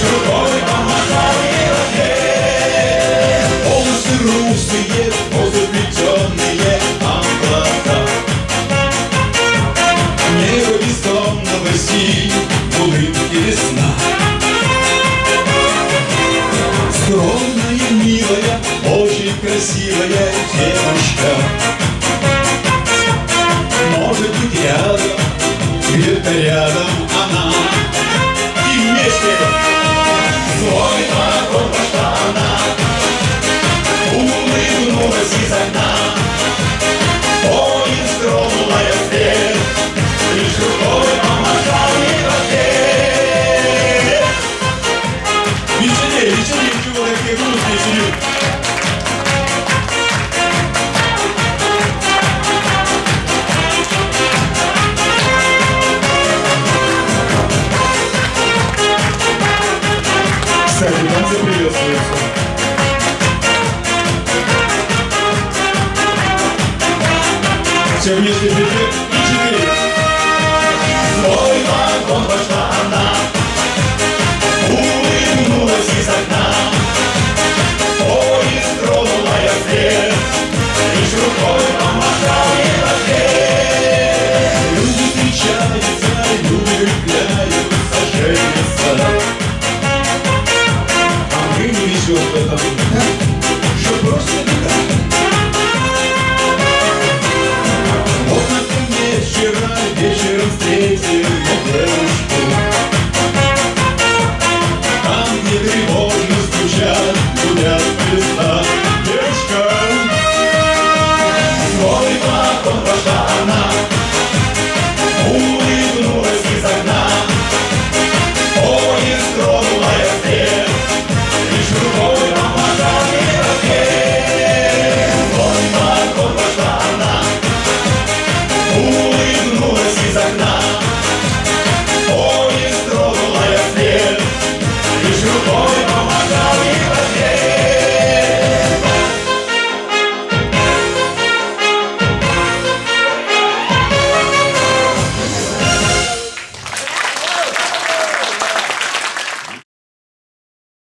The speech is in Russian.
лишь рукой помахал ей в ответ. Волосы русые, позаплетенные облака, небо бездонного синь, улыбки весна. Скромная, милая, очень красивая девочка. Может быть, рядом, где-то рядом она. И вместе свой вагон пошла она, улыбнулась из окна. Поезд тронула я вслед, лишь рукой помахал ей в ответ. Веселей, веселей, чего такие грустные сидят? Кстати, танцы приветствуются. Все вместе в беде и 4. Свой вагон вошла она, улыбнулась из окна. Поезд тронула я вслед, лишь рукой помахал ей в ответ. Люди встречаются, люди влюбляются, женятся. А мы не везем в этом, что просто беда. Вот, например, вчера вечером встретил я девушку. Там, где тревожно стучат, гудят поезда. Девушка, свой вагон пошла она, улыбнулась из окна. Поезд